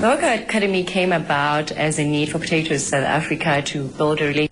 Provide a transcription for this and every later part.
The Hawker Academy came about as a need for Potatoes South Africa to build a relationship.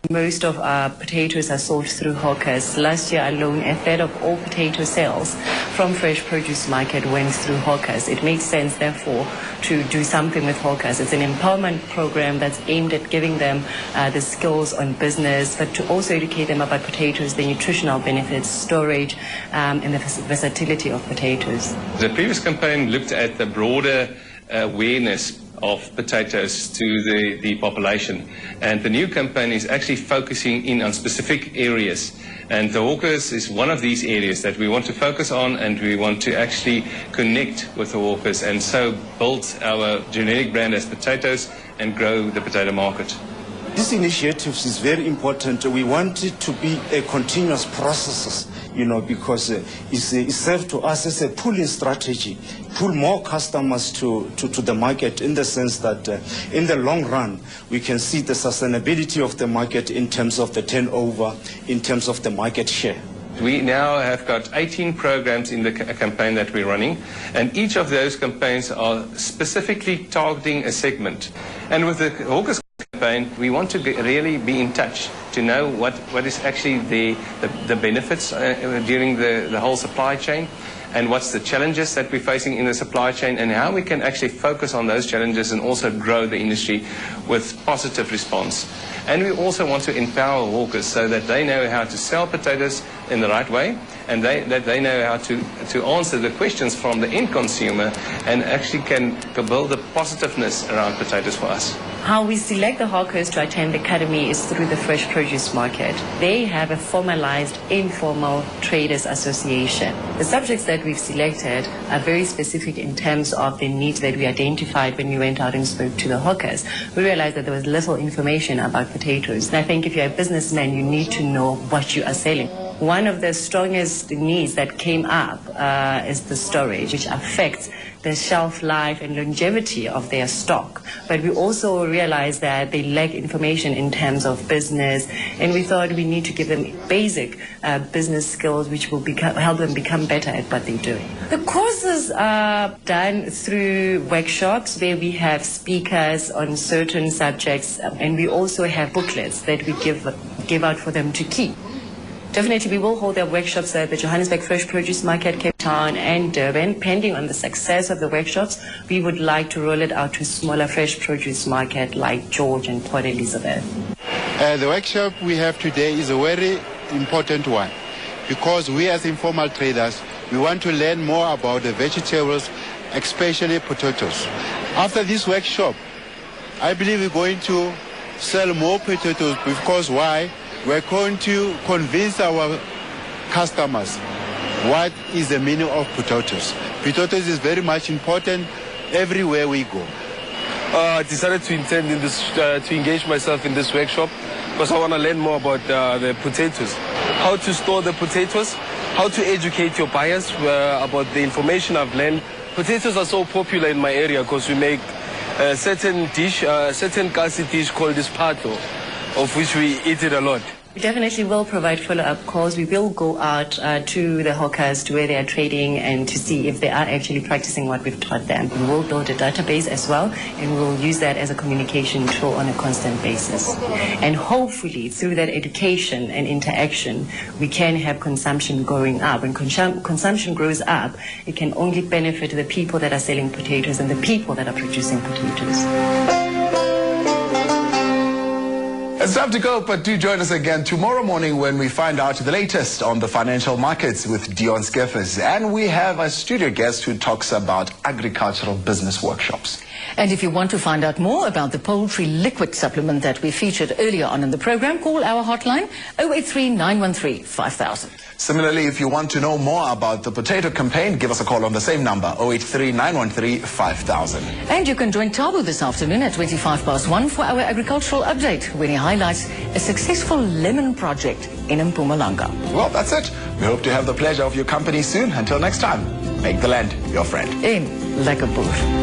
Most of our potatoes are sold through hawkers. Last year alone, a third of all potato sales from Fresh Produce Market went through hawkers. It makes sense, therefore, to do something with hawkers. It's an empowerment program that's aimed at giving them the skills on business, but to also educate them about potatoes, the nutritional benefits, storage, and the versatility of potatoes. The previous campaign looked at the broader awareness of potatoes to the population, and the new campaign is actually focusing in on specific areas, and the hawkers is one of these areas that we want to focus on, and we want to actually connect with the hawkers and so build our generic brand as Potatoes and grow the potato market. This initiative is very important. We want it to be a continuous process, because it serves to us as a pulling strategy, pull more customers to the market, in the sense that in the long run, we can see the sustainability of the market in terms of the turnover, in terms of the market share. We now have got 18 programs in the campaign that we're running, and each of those campaigns are specifically targeting a segment. And with the Hawkers campaign, we want to really be in touch to know what is actually the benefits during the whole supply chain, and what's the challenges that we're facing in the supply chain, and how we can actually focus on those challenges and also grow the industry with positive response. And we also want to empower hawkers so that they know how to sell potatoes in the right way, and that they know how to answer the questions from the end consumer, and actually can build the positiveness around potatoes for us. How we select the hawkers to attend the academy is through the Fresh Produce Market. They have a formalized informal traders association. The subjects that we've selected are very specific in terms of the needs that we identified when we went out and spoke to the hawkers. We realized that there was little information about potatoes. And I think if you're a businessman, you need to know what you are selling. One of the strongest needs that came up is the storage, which affects the shelf life and longevity of their stock. But we also realized that they lack information in terms of business, and we thought we need to give them basic business skills which will help them become better at what they're doing. The courses are done through workshops where we have speakers on certain subjects, and we also have booklets that we give out for them to keep. Definitely, we will hold their workshops at the Johannesburg Fresh Produce Market, Cape Town and Durban. Pending on the success of the workshops, we would like to roll it out to smaller fresh produce market like George and Port Elizabeth. The workshop we have today is a very important one, because we as informal traders, we want to learn more about the vegetables, especially potatoes. After this workshop, I believe we're going to sell more potatoes, because why? We're going to convince our customers what is the meaning of potatoes. Potatoes is very much important everywhere we go. I decided to engage myself in this workshop because I want to learn more about the potatoes. How to store the potatoes, how to educate your buyers about the information I've learned. Potatoes are so popular in my area because we make a certain Kasi dish called ispato, of which we eat it a lot. We definitely will provide follow-up calls. We will go out to the hawkers, to where they are trading, and to see if they are actually practicing what we've taught them. We will build a database as well, and we will use that as a communication tool on a constant basis. And hopefully, through that education and interaction, we can have consumption going up. When consumption grows up, it can only benefit the people that are selling potatoes and the people that are producing potatoes. It's time to go, but do join us again tomorrow morning when we find out the latest on the financial markets with Dion Skeffers. And we have a studio guest who talks about agricultural business workshops. And if you want to find out more about the poultry liquid supplement that we featured earlier on in the program, call our hotline 083 913 5000. Similarly, if you want to know more about the potato campaign, give us a call on the same number, 083 913 5000. And you can join Tabo this afternoon at 1 for our agricultural update, when he highlights a successful lemon project in Mpumalanga. Well, that's it. We hope to have the pleasure of your company soon. Until next time, make the land your friend. In Lekker Boer.